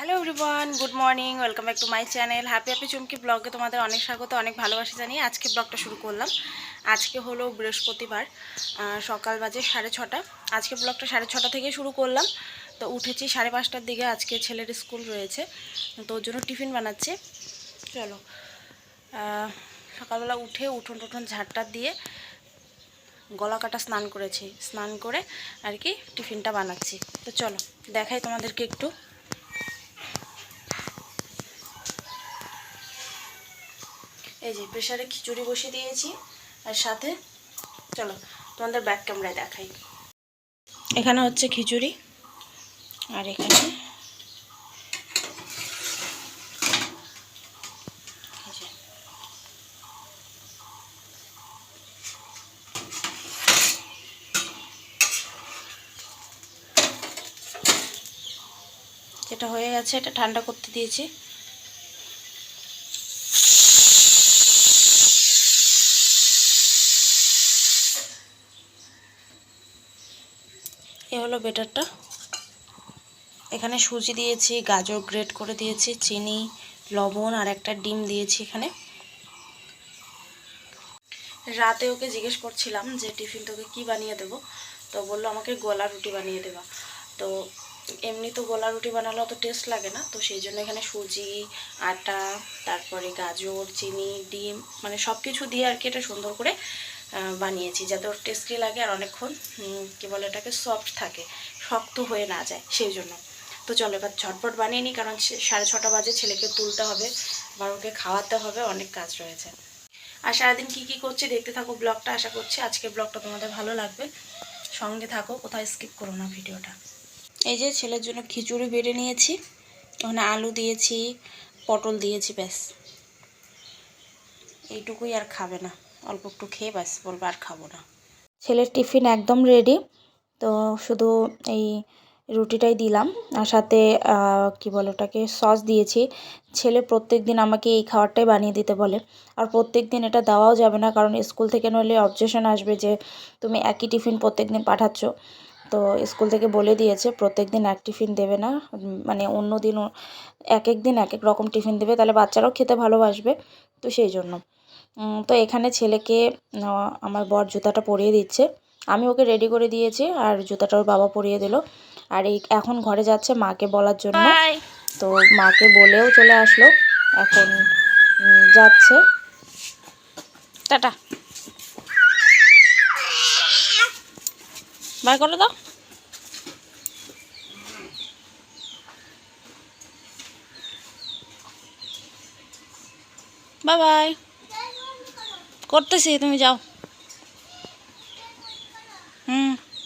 Hello everyone, good morning, welcome back to my channel happy Chumki ব্লগে তোমাদের অনেক স্বাগত, অনেক ভালোবাসা জানিয়ে আজকে ব্লগটা শুরু করলাম। আজকে হলো বৃহস্পতিবার, সকাল বাজে 6:30। আজকে ব্লগটা 6:30 থেকে শুরু করলাম। তো উঠেছি 5:30টার দিকে। আজকে ছেলের স্কুল রয়েছে, তো ওর জন্য টিফিন বানাচ্ছি। চলো, সকালবেলা উঠে উঠোন টুঠোন ঝাড়টা দিয়ে গলা কাটা স্নান করেছি, স্নান করে আর কি টিফিনটা বানাচ্ছি। তো চলো দেখাই তোমাদেরকে একটু। এই যে প্রেসারে খিচুড়ি বসিয়ে দিয়েছি, আর সাথে চলো তোমাদের ব্যাক ক্যামেরায় দেখাই। এখানে হচ্ছে খিচুড়ি, আর এখানে যেটা হয়ে গেছে এটা ঠান্ডা করতে দিয়েছি। এ হলো বেটারটা। এখানে সুজি দিয়েছি, গাজর গ্রেট করে দিয়েছি, চিনি, লবণ আর একটা ডিম দিয়েছি এখানে। রাতে ওকে জিজ্ঞেস করছিলাম যে টিফিন তোকে কী বানিয়ে দেবো, তো বললো আমাকে গোলা রুটি বানিয়ে দেবা। তো এমনি তো গোলা রুটি বানালে অত টেস্ট লাগে না, তো সেই জন্য এখানে সুজি, আটা, তারপরে গাজর, চিনি, ডিম, মানে সব কিছু দিয়ে আর কি এটা সুন্দর করে বানিয়েছি, যাতে ওর টেস্টি লাগে আর অনেকক্ষণ কী বলে এটাকে সফট থাকে, শক্ত হয়ে না যায় সেই জন্য। তো চলো এবার ঝটপট বানিয়ে নিই, কারণ 6:30 বাজে, ছেলেকে তুলতে হবে, আবার ওকে খাওয়াতে হবে, অনেক কাজ রয়েছে। আর সারাদিন কী কী করছি দেখতে থাকো ব্লগটা। আশা করছি আজকের ব্লগটা তোমাদের ভালো লাগবে, সঙ্গে থাকো, কোথায় স্কিপ করো না ভিডিওটা। এই যে ছেলের জন্য খিচুড়ি বেড়ে নিয়েছি, ওখানে আলু দিয়েছি, পটল দিয়েছি, ব্যাস এইটুকুই, আর খাবে না, অল্প একটু খেয়ে ব্যাস বলবো আর খাবো না। ছেলের টিফিন একদম রেডি, তো শুধু এই রুটিটাই দিলাম, আর সাথে কি বলে ওটাকে সস দিয়েছি। ছেলে প্রত্যেক দিন আমাকে এই খাবারটাই বানিয়ে দিতে বলে, আর প্রত্যেক দিন এটা দেওয়াও যাবে না, কারণ স্কুল থেকে নইলে অবজেকশন আসবে যে তুমি একই টিফিন প্রত্যেক দিন পাঠাচ্ছ। তো স্কুল থেকে বলে দিয়েছে প্রত্যেক দিন এক টিফিন দেবে না, মানে অন্য দিন এক এক দিন এক এক রকম টিফিন দেবে, তাহলে বাচ্চারাও খেতে ভালোবাসবে, তো সেই জন্য। তো এখানে ছেলেকে আমার বর জুতাটা পরিয়ে দিচ্ছে, আমি ওকে রেডি করে দিয়েছি, আর জুতাটা ওর বাবা পরিয়ে দিল। আর এই এখন ঘরে যাচ্ছে মাকে বলার জন্য, তো মাকে বলেও চলে আসলো, এখন যাচ্ছে। টাটা, বাই করে দাও। বাই বাই করতেছি, তুমি যাও।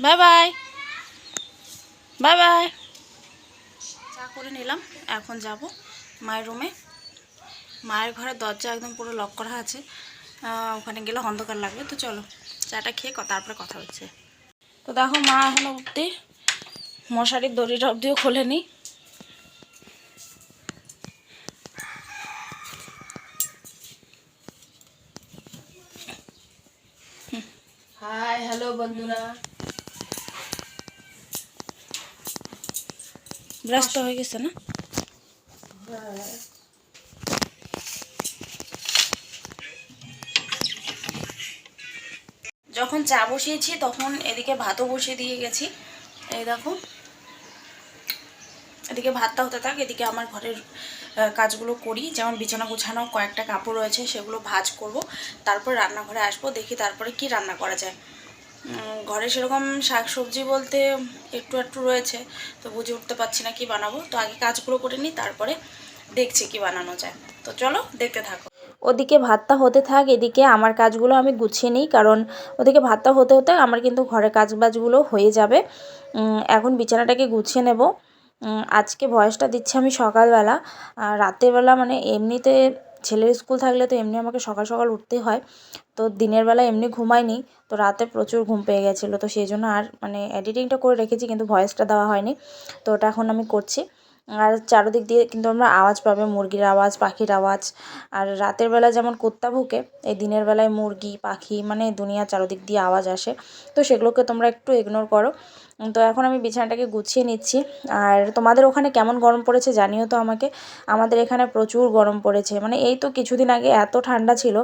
Bye bye, bye bye. চা করে নিলাম, এখন যাব মায়ের রুমে। মায়ের ঘরের দরজা একদম পুরো লক করা আছে, ওখানে গেলে অন্ধকার লাগবে। তো চলো চাটা খেয়ে তারপরে কথা হচ্ছে। তো দেখো মা এখনো উঠতে মশারির দড়িটা অবধিও খোলেনি। হাই হ্যালো বন্ধুরা, ব্যস্ত হয়ে গেছে না? যখন চা বসিয়েছি তখন এদিকে ভাতও বসিয়ে দিয়ে গেছি। এই দেখো, এদিকে ভাতটা হতে থাক, এদিকে আমার ঘরের কাজগুলো করি, যেমন বিছানা গোছানো, কয়েকটা কাপড় রয়েছে সেগুলো ভাঁজ করব, তারপর রান্নাঘরে আসবো, দেখি তারপরে কি রান্না করা যায়। ঘরে সেরকম শাক সবজি বলতে একটু একটু রয়েছে, তো বুঝে উঠতে পারছি না কি বানাবো। তো আগে কাজগুলো করে নিই, তারপরে দেখছি কি বানানো যায়। তো চলো দেখতে থাকো। ওদিকে ভাতটা হতে থাক, এদিকে আমার কাজগুলো আমি গুছিয়ে নিই, কারণ ওদিকে ভাতটা হতে হতে আমার কিন্তু ঘরের কাজবাজগুলো হয়ে যাবে। এখন বিছানাটাকে গুছিয়ে নেব। আজকে ভয়েসটা দিচ্ছি আমি সকালবেলা, রাতেরবেলা মানে এমনিতে ছেলের স্কুল থাকলে তো এমনি আমাকে সকাল সকাল উঠতেই হয়, তো দিনের বেলা এমনি ঘুমাইনি, তো রাতে প্রচুর ঘুম পেয়ে গেছিলো, তো সেই জন্য আর মানে এডিটিংটা করে রেখেছি কিন্তু ভয়েসটা দেওয়া হয়নি, তো ওটা এখন আমি করছি। আর চারদিক দিয়ে কিন্তু আমরা আওয়াজ পাবে, মুরগির আওয়াজ, পাখির আওয়াজ। আর রাতের বেলা যেমন কুত্তা ভুকে, এই দিনের বেলায় মুরগি, পাখি, মানে দুনিয়া চারদিক দিয়ে আওয়াজ আসে। তো সেগুলোকে তোমরা একটু ইগনোর করো। তো এখন আমি বিছানাটাকে গুছিয়ে নিচ্ছি। আর তোমাদের ওখানে কেমন গরম পড়েছে জানিও তো আমাকে। আমাদের এখানে প্রচুর গরম পড়েছে, মানে এই তো কিছুদিন আগে এত ঠান্ডা ছিল,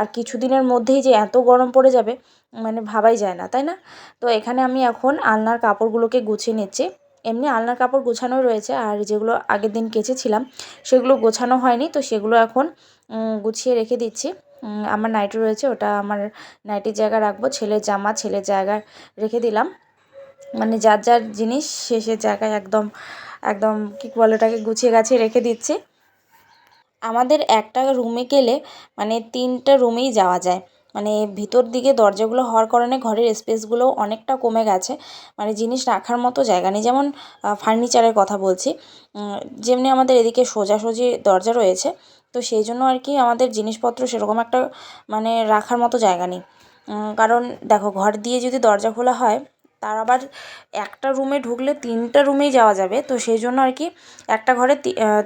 আর কিছুদিনের মধ্যেই যে এত গরম পড়ে যাবে মানে ভাবাই যায় না, তাই না? তো এখানে আমি এখন আলনার কাপড়গুলোকে গুছিয়ে নিচ্ছি। এমনি আলনার কাপড় গোছানোই রয়েছে, আর যেগুলো আগের দিন কেচেছিলাম সেগুলো গোছানো হয়নি, তো সেগুলো এখন গুছিয়ে রেখে দিচ্ছি। আমার নাইটি রয়েছে, ওটা আমার নাইটির জায়গায় রাখবো। ছেলের জামা ছেলের জায়গায় রেখে দিলাম, মানে যার যার জিনিস শেষের জায়গায় একদম একদম কী বলে ওটাকে, গুছিয়ে গাছিয়ে রেখে দিচ্ছি। আমাদের একটা রুমে গেলে মানে 3টা রুমেই যাওয়া যায়, মানে ভিতর দিকে দরজাগুলো হওয়ার কারণে ঘরের স্পেসগুলো অনেকটা কমে গেছে, মানে জিনিস রাখার মতো জায়গা নেই। যেমন ফার্নিচারের কথা বলছি, যেমনি আমাদের এদিকে সোজাসুজি দরজা রয়েছে, তো সেই জন্য আর কি আমাদের জিনিসপত্র সেরকম একটা মানে রাখার মতো জায়গা নেই। কারণ দেখো, ঘর দিয়ে যদি দরজা খোলা হয়, তার আবার একটা রুমে ঢুকলে 3টা রুমেই যাওয়া যাবে, তো সেই জন্য আর কি একটা ঘরে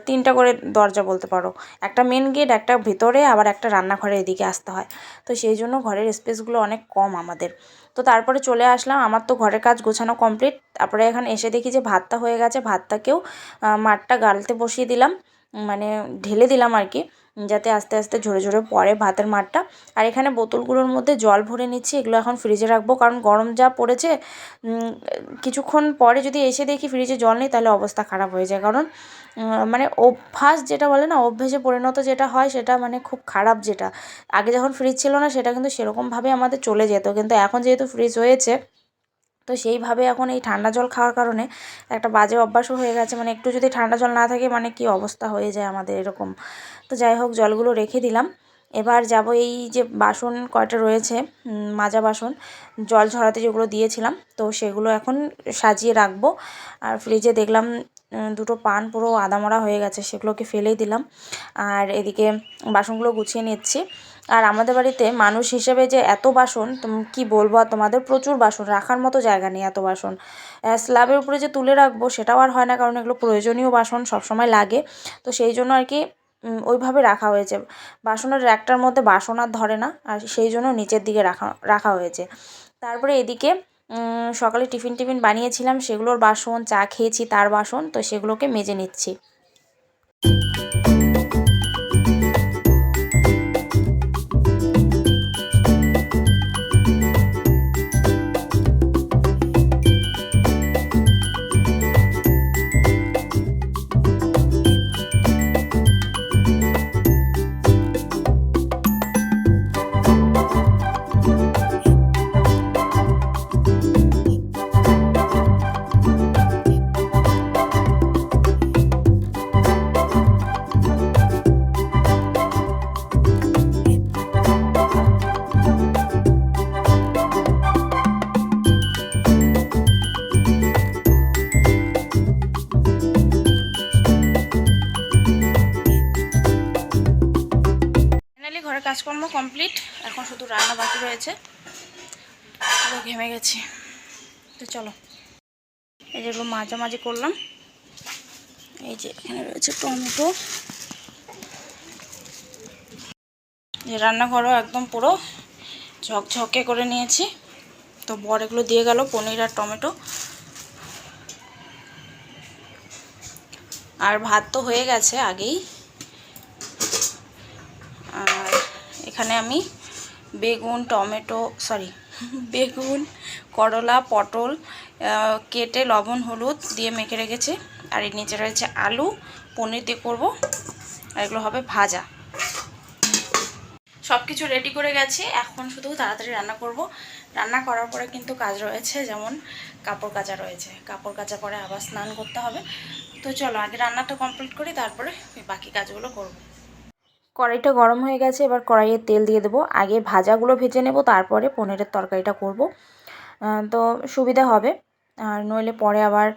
3টা করে দরজা বলতে পারো, একটা মেন গেট, একটা ভেতরে, আবার একটা রান্নাঘরের এদিকে আসতে হয়। তো সেই জন্য ঘরের স্পেসগুলো অনেক কম আমাদের। তো তারপরে চলে আসলাম, আমার তো ঘরের কাজ গোছানো কমপ্লিট। তারপরে এখানে এসে দেখি যে ভাতটা হয়ে গেছে, ভাতটাকেও মাঠটা গালতে বসিয়ে দিলাম, মানে ঢেলে দিলাম আর কি, যাতে আস্তে আস্তে ঝরে ঝরে পড়ে ভাতের মাঠটা। আর এখানে বোতলগুলোর মধ্যে জল ভরে নিচ্ছি, এগুলো এখন ফ্রিজে রাখবো, কারণ গরম যা পড়েছে। কিছুক্ষণ পরে যদি এসে দেখি ফ্রিজে জল নেই, তাহলে অবস্থা খারাপ হয়ে যায়। কারণ মানে অভ্যাস যেটা বলে না, অভ্যেসে পরিণত যেটা হয়, সেটা মানে খুব খারাপ। যেটা আগে যখন ফ্রিজ ছিল না, সেটা কিন্তু সেরকমভাবে আমাদের চলে যেত, কিন্তু এখন যেহেতু ফ্রিজ হয়েছে, তো সেইভাবে এখন এই ঠান্ডা জল খাওয়ার কারণে একটা বাজে অভ্যাসও হয়ে গেছে। মানে একটু যদি ঠান্ডা জল না থাকে, মানে কি অবস্থা হয়ে যায় আমাদের এরকম। তো যাই হোক, জলগুলো রেখে দিলাম। এবার যাব, এই যে বাসন কয়টা রয়েছে, মাজা বাসন, জল ঝরাতে যেগুলো দিয়েছিলাম, তো সেগুলো এখন সাজিয়ে রাখবো। আর ফ্রিজে দেখলাম 2টো পান পুরো আদামরা হয়ে গেছে, সেগুলোকে ফেলেই দিলাম। আর এদিকে বাসনগুলো গুছিয়ে নিচ্ছি। আর আমাদের বাড়িতে মানুষ হিসেবে যে এত বাসন, কি বলবো আর তোমাদের, প্রচুর বাসন, রাখার মতো জায়গা নেই এত বাসন। স্ল্যাবের উপরে যে তুলে রাখবো সেটাও আর হয় না, কারণ এগুলো প্রয়োজনীয় বাসন, সবসময় লাগে। তো সেই জন্য আর কি ওইভাবে রাখা হয়েছে। বাসনের র্যাকটার মধ্যে বাসন আর ধরে না, আর সেই জন্য নিচের দিকে রাখা রাখা হয়েছে। তারপরে এদিকে সকালে টিফিন বানিয়েছিলাম, সেগুলোর বাসন, চা খেয়েছি তার বাসন, তো সেগুলোকে মেজে নিচ্ছি। ফাইনালি ঘরের কাজকর্ম কমপ্লিট, এখন শুধু রান্না বাকি রয়েছে। পুরো ঘেমে গেছি। তো চলো, এই যেগুলো মাঝামাঝি করলাম, এই যে এখানে রয়েছে টমেটো, যে রান্নাঘরও একদম পুরো ঝকঝকে করে নিয়েছি। তো বর এগুলো দিয়ে গেল, পনির আর টমেটো। আর ভাত তো হয়ে গেছে আগেই। আর এখানে আমি বেগুন, টমেটো, বেগুন, করলা, পটল কেটে লবণ হলুদ দিয়ে মেখে রেখেছি। আর এর নিচে রয়েছে আলু, পনির দিয়ে করবো, আর এগুলো হবে ভাজা। সব কিছু রেডি করে গেছি, এখন শুধু তাড়াতাড়ি রান্না করব। রান্না করার পরে কিন্তু কাজ রয়েছে, যেমন কাপড় কাচা রয়েছে, কাপড় কাচা পরে আবার স্নান করতে হবে। তো চলো আগে রান্নাটা কমপ্লিট করি, তারপরে বাকি কাজগুলো করব। কড়াইটা গরম হয়ে গেছে, এবার কড়াইয়ে তেল দিয়ে দেবো। আগে ভাজাগুলো ভেজে নেব, তারপরে পনিরের তরকারিটা করব। তো সুবিধা হবে, আর নইলে পরে আবার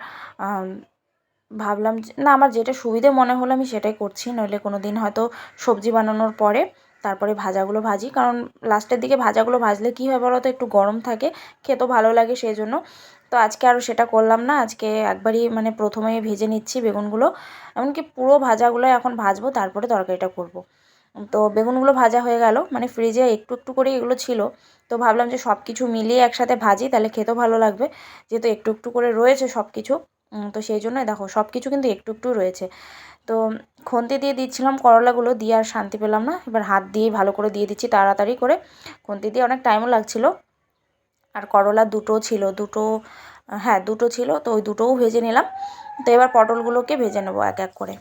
ভাবলাম না, আমার যেটা সুবিধে মনে হলো আমি সেটাই করছি। নইলে কোনো দিন হয়তো সবজি বানানোর পরে তারপরে ভাজাগুলো ভাজি, কারণ লাস্টের দিকে ভাজাগুলো ভাজলে কী হয় বলো তো, একটু গরম থাকে, খেতেও ভালো লাগে, সেই জন্য। তো আজকে আরও সেটা করলাম না, আজকে একবারই মানে প্রথমে ভেজে নিচ্ছি বেগুনগুলো, এমনকি পুরো ভাজাগুলো এখন ভাজবো, তারপরে তরকারিটা করব। তো বেগুনগুলো ভাজা হয়ে গেল, মানে ফ্রিজে একটু একটু করে এগুলো ছিল, তো ভাবলাম যে সব কিছু মিলিয়ে একসাথে ভাজি, তাহলে খেতেও ভালো লাগবে, যেহেতু একটু একটু করে রয়েছে সব কিছু। তো সেই জন্যই দেখো সব কিছু কিন্তু একটু একটু রয়েছে। তো খুন্তি দিয়ে দিচ্ছিলাম করলাগুলো, দিয়ে আর শান্তি পেলাম না, এবার হাত দিয়েই ভালো করে দিয়ে দিচ্ছি তাড়াতাড়ি করে, খুন্তি দিয়ে অনেক টাইমও লাগছিল। আর করলা দুটো ছিল, হ্যাঁ দুটো ছিল, তো ওই দুটোও ভেজে নিলাম। তো এবার পটলগুলোকে ভেজে নেবো এক এক করে।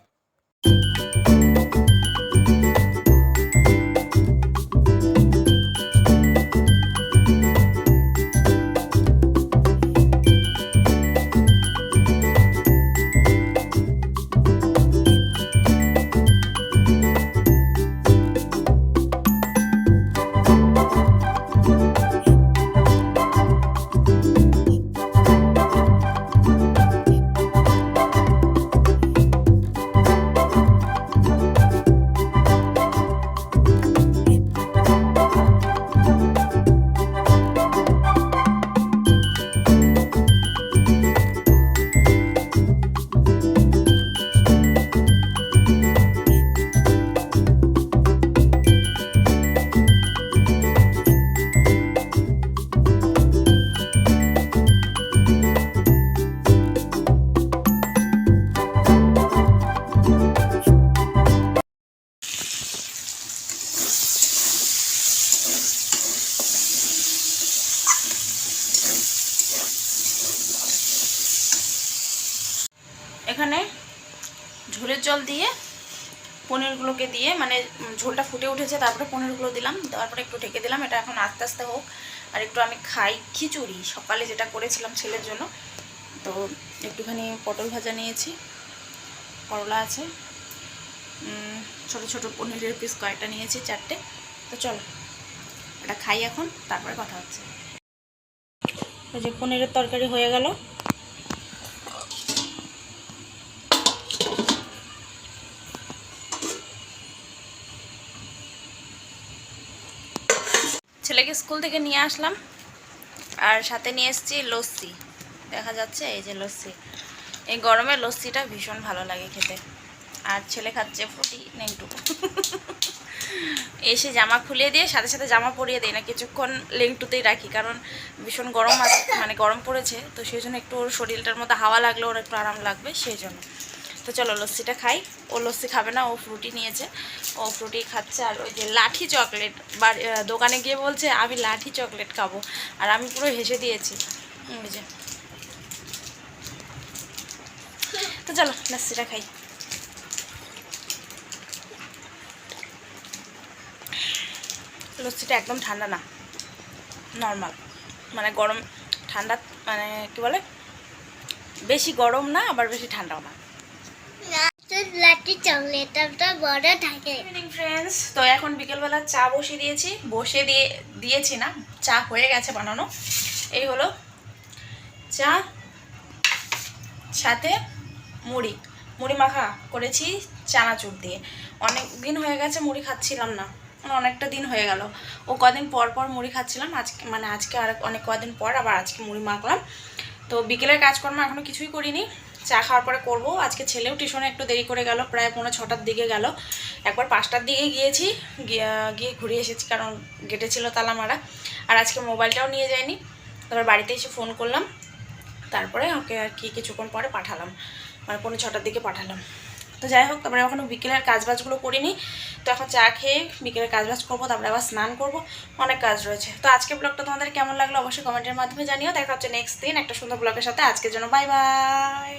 এখানে ঝোলের জল দিয়ে পনিরগুলোকে দিয়ে, মানে ঝোলটা ফুটে উঠেছে, তারপরে পনিরগুলো দিলাম, দেওয়ার পরে একটু ঢেকে দিলাম, এটা এখন আস্তে আস্তে হোক। আর একটু আমি খাই খিচুড়ি, সকালে যেটা করেছিলাম ছেলের জন্য। তো একটুখানি পটল ভাজা নিয়েছি, করলা আছে, ছোট ছোট পনিরের পিস কয়েকটা নিয়েছি, 4টে। তো চলো এটা খাই এখন, তারপরে কথা হচ্ছে। ওই যে পনিরের তরকারি হয়ে গেল। ছেলেকে স্কুল থেকে নিয়ে আসলাম, আর সাথে নিয়ে এসেছি লস্যি, দেখা যাচ্ছে এই যে লস্যি। এই গরমে লস্যিটা ভীষণ ভালো লাগে খেতে। আর ছেলে খাচ্ছে ফ্রুটি নেংটু। এসে জামা খুলিয়ে দিয়ে সাথে সাথে জামা পরিয়ে দিই না, কিছুক্ষণ লেংটুতেই রাখি, কারণ ভীষণ গরম আছে, মানে গরম পড়েছে, তো সেই জন্য একটু ওর শরীরটার মধ্যে হাওয়া লাগলে ওর একটু আরাম লাগবে, সেই জন্য। তো চলো লস্যিটা খাই। ও লস্যি খাবে না, ও ফ্রুটি নিয়েছে, ও ফ্রুটি খাচ্ছে। আর ওই যে লাঠি চকলেট, বা দোকানে গিয়ে বলছে আমি লাঠি চকলেট খাবো, আর আমি পুরো হেসে দিয়েছি, ওই যে। তো চলো লস্যিটা খাই। লস্যিটা একদম ঠান্ডা না, নর্মাল, মানে গরম ঠান্ডা, মানে কি বলে, বেশি গরম না আবার বেশি ঠান্ডাও না। লাঠি চকলেটটা বড় থাকে। ফ্রেন্ডস, তো এখন বিকেলবেলা চা দিয়েছি না, চা হয়ে গেছে বানানো। এই হলো চা, সাথে মুড়ি মাখা করেছি চানাচুর দিয়ে। অনেক দিন হয়ে গেছে মুড়ি খাচ্ছিলাম না, অনেকটা দিন হয়ে গেল। ও কদিন পর পর মুড়ি খাচ্ছিলাম, আজকে আর অনেক কদিন পর আবার আজকে মুড়ি মাখলাম। তো বিকেলের কাজকর্ম এখনও কিছুই করিনি, চা খাওয়ার পরে করব। আজকে ছেলেও টিউশনে একটু দেরি করে গেল, প্রায় 5:45 দিকে গেল। একবার 5টার দিকে গিয়েছি, গিয়ে ঘুরে এসেছি, কারণ গেটে ছিল তালা মারা। আর আজকে মোবাইলটাও নিয়ে যায়নি, তারপর বাড়িতে এসে ফোন করলাম, তারপরে ওকে আর কি কিছুক্ষণ পরে পাঠালাম, মানে 5:45 দিকে পাঠালাম। তো যাই হোক, তারপরে এখনও বিকেলের কাজবাজগুলো করিনি। তো এখন চা খেয়ে বিকেলের কাজবাজ করবো, তারপরে আবার স্নান করবো, অনেক কাজ রয়েছে। তো আজকের ব্লগটা তোমাদের কেমন লাগলো অবশ্যই কমেন্টের মাধ্যমে জানিও। দেখা হচ্ছে নেক্সট দিন একটা সুন্দর ব্লগের সাথে। আজকের জন্য বাই বাই।